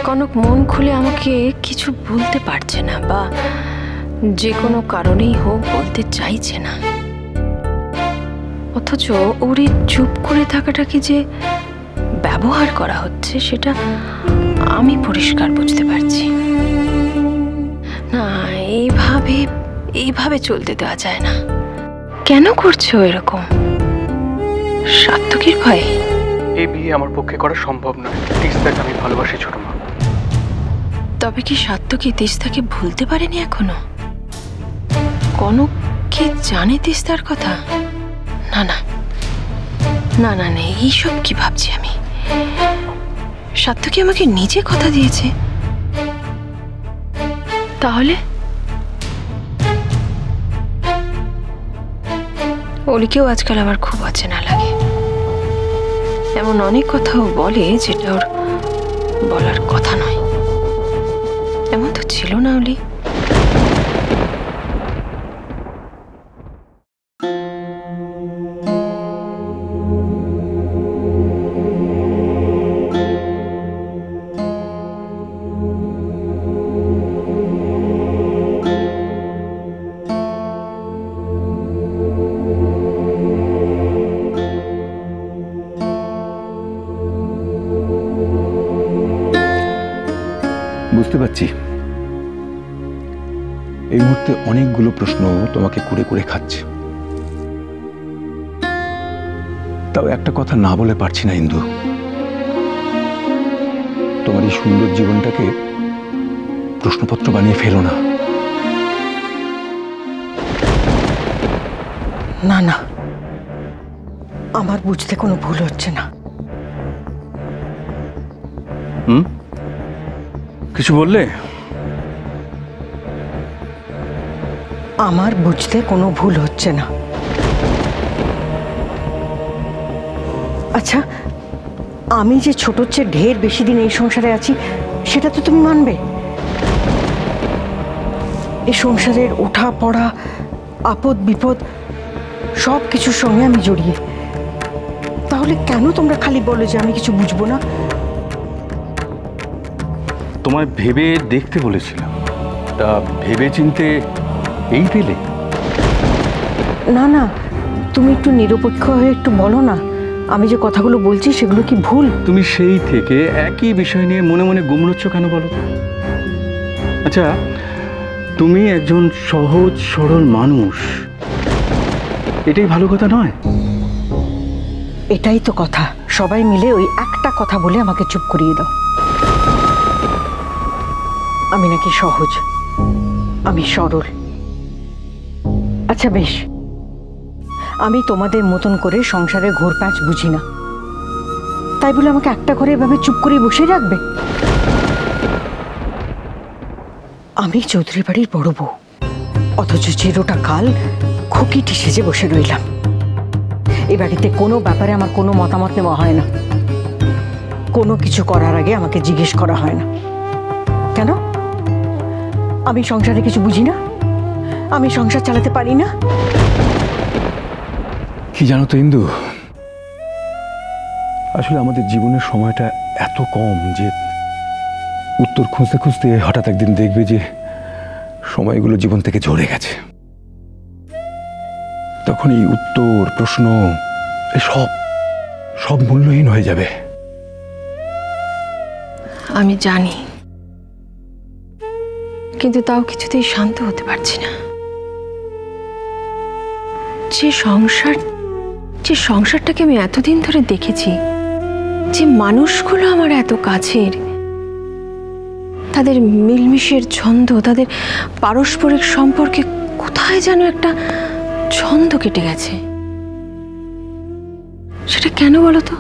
কনক মন খুলে আমাকে কিছু বলতে পারছে না, বা যে কোনো কারণেই হোক বলতে চাইছে না। অথচ ওর এই চুপ করে থাকাটাকে যে ব্যবহার করা হচ্ছে সেটা আমি পরিষ্কার বুঝতে পারছি। না, এইভাবে চলতে দেওয়া যায় না। কেন করছো এরকম? সাত্তকীর ভয়ে? এই বিয়ে আমার পক্ষে করা সম্ভব নয়। তিস্তাকে আমি ভালোবাসি ছোট মা। তবে কি সাত্তকী তিস্তাকে ভুলতে পারেনি এখনো? কনক কি জানে তিস্তার কথা? না না না না না, এইসব কি ভাবছি আমি? সাত্তকী আমাকে নিজে কথা দিয়েছে। তাহলে অলিকেও আজকাল আমার খুব অচেনা লাগে। এমন অনেক কথাও বলে যেটা ওর বলার কথা নয়। এমন তো ছিল না অলি। বুঝতে পারছি এই মুহূর্তে অনেকগুলো প্রশ্ন তোমাকে কুড়ে কুড়ে খাচ্ছে। তাও একটা কথা না বলে পারছি না ইন্দু। তোমার এই সুন্দর জীবনটাকে প্রশ্নপত্র বানিয়ে ফেলো না। না না, আমার বুঝতে কোনো ভুল হচ্ছে না। কিছু বললে? আমার বুঝতে কোনো ভুল হচ্ছে না। আচ্ছা, আমি যে ছোটর চেয়ে ঢের বেশি দিন এই সংসারে আছি সেটা তো তুমি মানবে। এই সংসারের ওঠা পড়া, আপদ বিপদ সব কিছুর সঙ্গে আমি জড়িয়ে। তাহলে কেন তোমরা খালি বলো যে আমি কিছু বুঝবো না? তোমায় ভেবে দেখতে বলেছিলাম, তা ভেবে চিনতে এই পেলে? না না, তুমি একটু নিরপেক্ষ হয়ে একটু বলো না, আমি যে কথাগুলো বলছি সেগুলো কি ভুল? তুমি সেই থেকে একই বিষয় নিয়ে মনে মনে গুমড়োচ্ছ কেন বলো তো? আচ্ছা, তুমি একজন সহজ সরল মানুষ, এটাই ভালো কথা নয়? এটাই তো কথা। সবাই মিলে ওই একটা কথা বলে আমাকে চুপ করিয়ে দাও। আমি নাকি সহজ, আমি সরল। আচ্ছা বেশ, আমি তোমাদের মতন করে সংসারে ঘোরপ্যাচ বুঝি না, তাই বলে আমাকে একটা ঘরে এভাবে চুপ করে বসে রাখবে? আমি চৌধুরী বাড়ির বড় বউ, অথচ চিরটা কাল খুকিটি সেজে বসে রইলাম। এ বাড়িতে কোনো ব্যাপারে আমার কোনো মতামত নেওয়া হয় না। কোনো কিছু করার আগে আমাকে জিজ্ঞেস করা হয় না। কেন? আমি সংসারে কিছু বুঝি না? আমি সংসার চালাতে পারি না? কি জানো তো ইন্দু, আসলে আমাদের জীবনের সময়টা এত কম যে উত্তর খুঁজতে খুঁজতে হঠাৎ একদিন দেখবে যে সময়গুলো জীবন থেকে ঝরে গেছে। তখন এই উত্তর, প্রশ্ন সব মূল্যহীন হয়ে যাবে। আমি জানি, কিন্তু তাও কিছুতেই শান্ত হতে পারছি না। যে সংসারটাকে আমি এতদিন ধরে দেখেছি, যে মানুষগুলো আমার এত কাছের, তাদের মিলমিশের ছন্দ, তাদের পারস্পরিক সম্পর্কে কোথায় যেন একটা ছন্দ কেটে গেছে। সেটা কেন বলো তো?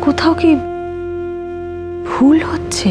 কোথাও কি ভুল হচ্ছে?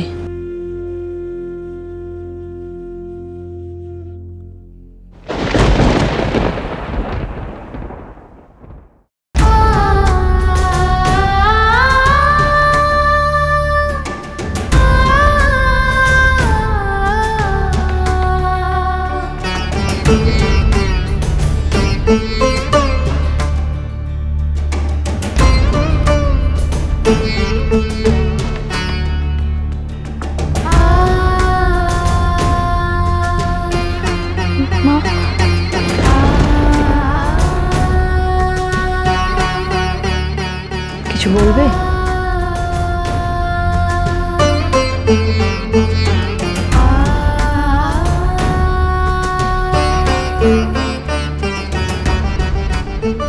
কিছু বলবে?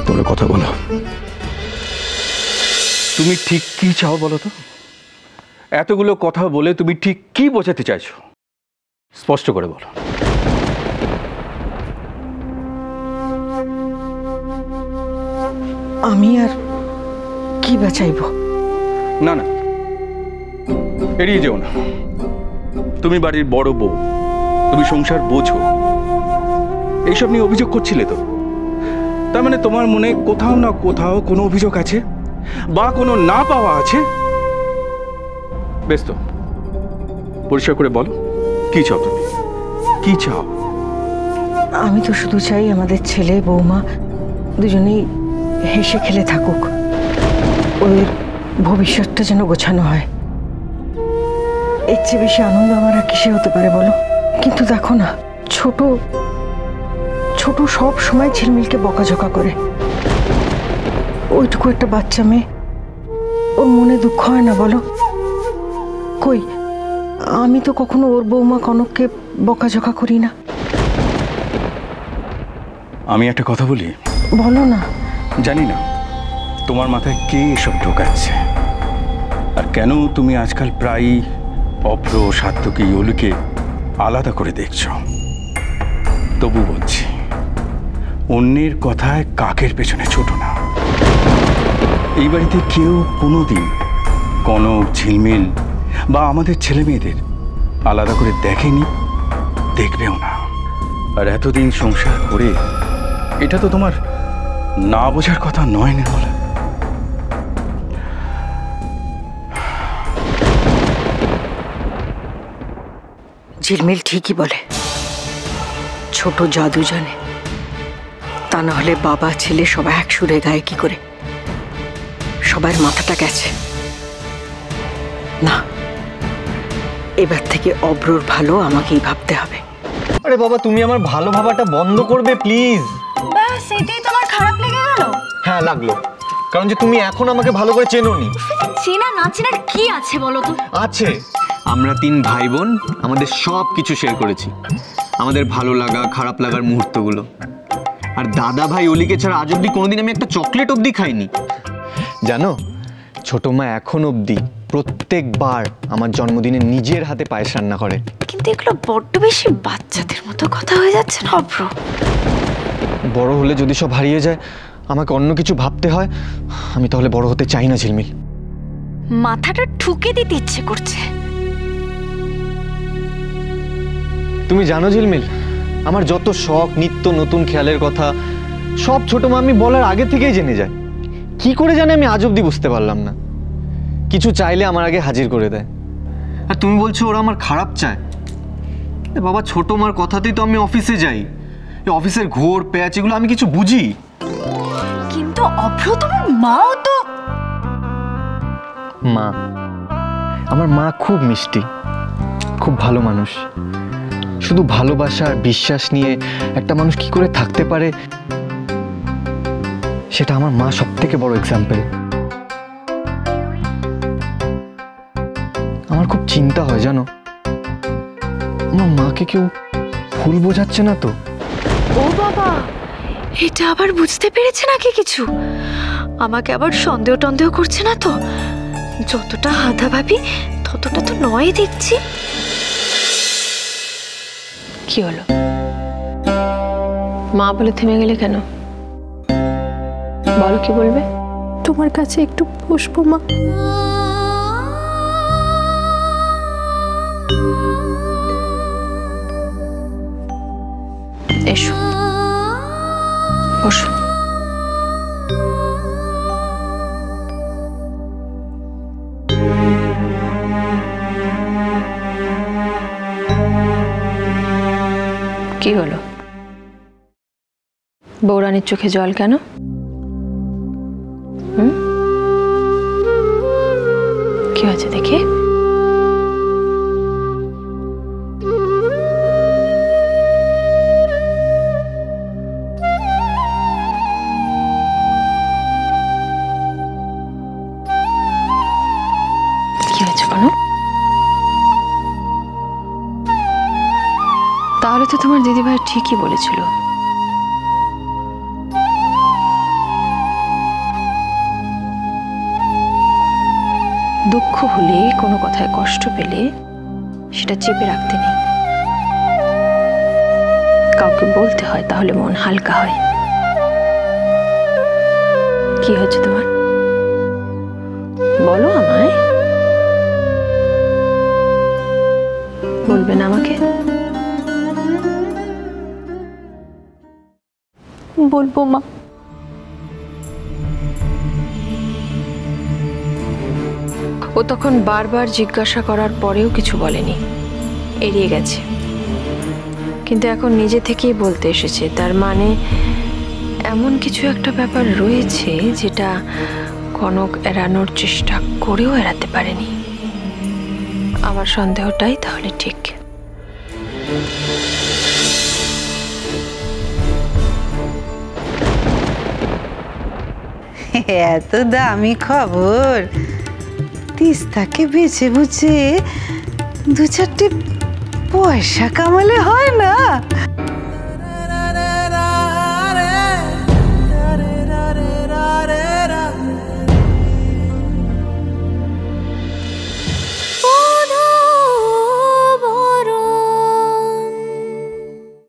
তোমরা কথা বলো। তুমি ঠিক কি চাও বলো তো? এতগুলো কথা বলে তুমি ঠিক কি বোঝাতে চাইছো? স্পষ্ট করে বলো। আমি আর কি বাঁচাইবো? না না, এড়িয়ে যেও না। তুমি বাড়ির বড় বউ, তুমি সংসার বোঝো। এইসব নিয়ে অভিযোগ করছিলে তো? তার মানে তোমার মনে কোথাও না কোথাও কোনো অভিযোগ আছে বা কোনো না পাওয়া আছে। বেশ তো, পরিষ্কার করে বলো, কি চাও তুমি? কি চাও? আমি তো শুধু চাই আমাদের ছেলে বৌমা দুজনেই হেসে খেলে থাকুক, ওদের ভবিষ্যৎটা যেন গোছানো হয়। এর চেয়ে বেশি আনন্দ আমার আর কিসে হতে পারে বলো? কিন্তু দেখো না, ছোট ছোট সব সময় ঝিলমিলকে বকাঝকা করে। ওইটুকু একটা বাচ্চা মেয়ে, ওর মনে দুঃখ হয় না বলো? কই, আমি তো কখনো ওর বৌমা কনককে বকাঝকা করি না। আমি একটা কথা বলি? বলো না। জানি না তোমার মাথায় কে এসব ঢোকাচ্ছে, আর কেন তুমি আজকাল প্রায়ই অভ্র, সাত্তকী, ইউলিকে আলাদা করে দেখছো। তবু বলছি, অন্যের কথায় কাকের পেছনে ছোটো না। এই বাড়িতে কেউ কোনোদিন কনক, ঝিলমিল বা আমাদের ছেলে মেয়েদের আলাদা করে দেখেনি, দেখবেও না। আর এতদিন সংসার করে এটা তো তোমার না বোঝার কথা নয় নির্মলা। ঝিলমিল ঠিকই বলে, ছোট জাদু জানে। তা না হলে বাবা ছেলে সবাই এক সুরে গায়ে কি করে? সবার মাথাটা গেছে না। এবার থেকে অব্রর ভালো আমাকেই ভাবতে হবে। আরে বাবা, তুমি আমার ভালো ভাবাটা বন্ধ করবে প্লিজ। ব্যাস এটাই তোমার খারাপ লেগে গেল? হ্যাঁ লাগলো, কারণ যে তুমি এখন আমাকে ভালো করে চেনোনি। চেনা না চেনার কি আছে বলো তো? আছে, আমরা 3 ভাই বোন আমাদের সব কিছু শেয়ার করেছি, আমাদের ভালো লাগা খারাপ লাগার মুহূর্তগুলো। আর দাদা ভাই অলিকে ছাড়া আজ অব্দি কোনোদিন আমি একটা চকলেট অব্দি খাইনি। জানো, ছোট মা এখন অব্দি প্রত্যেকবার আমার জন্মদিনে নিজের হাতে পায়েস রান্না করে। কিন্তু এগুলো বড্ড বেশি বাচ্চাদের মতো কথা হয়ে যাচ্ছে না অভ্র? বড় হলে যদি সব হারিয়ে যায়, আমাকে অন্য কিছু ভাবতে হয়, আমি তাহলে বড় হতে চাই না ঝিলমিল। মাথাটা ঠুকে দিতে ইচ্ছে করছে। তুমি জানো ঝিলমিল, আমার যত শখ, নিত্য নতুন খেয়ালের কথা সব ছোট মা আমি বলার আগে থেকেই জেনে যায়। কি করে জানে আমি আজ অব্দি বুঝতে পারলাম না। কিছু চাইলে আমার আগে হাজির করে দেয়। আর তুমি বলছো ওরা আমার খারাপ চায়? বাবা, ছোট মার কথাতেই তো আমি অফিসে যাই। এই অফিসের ঘোর প্যাচ এগুলো আমি কিছু বুঝি। কিন্তু অভ্র তোমার মাও তো। মা, আমার মা খুব মিষ্টি, খুব ভালো মানুষ। শুধু ভালোবাসা আর বিশ্বাস নিয়ে একটা মানুষ কি করে থাকতে পারে, সেটা আমার মা সবথেকে বড় এক্সাম্পল। আমার খুব চিন্তা হয় জানো, আমার মাকে কেউ ভুল বোঝাচ্ছে না তো? ও বাবা, এটা আবার বুঝতে পেরেছে নাকি কিছু? আমাকে আবার সন্দেহ টন্দেহ করছে না তো? যতটা হাদা ভাবি ততটা তো নয় দেখছি। কি হলো? মা বলে থেমে গেলে কেন? বলো, কি বলবে? তোমার কাছে একটু বসবো মা? এসো, বসো। কি হলো? বৌরানীর চোখে জল কেন? কি হয়েছে দেখি? তোমার দিদিভাই ঠিকই বলেছিল। দুঃখ হলে, কোনো কথায় কষ্ট পেলে সেটা চেপে রাখতে নেই, কাউকে বলতে হয়, তাহলে মন হালকা হয়। কি হচ্ছে তোমার? বলো আমায়। বলবে না আমাকে? বলবো মা। ও তখন বারবার জিজ্ঞাসা করার পরেও কিছু বলেনি, এড়িয়ে গেছে। কিন্তু এখন নিজে থেকেই বলতে এসেছে, তার মানে এমন কিছু একটা ব্যাপার রয়েছে যেটা কনক এড়ানোর চেষ্টা করেও এড়াতে পারেনি। আমার সন্দেহটাই তাহলে ঠিক। এত দামি খবর, তিস্তাকে বেছে বুঝে 2-4টে পয়সা কামালে হয় না?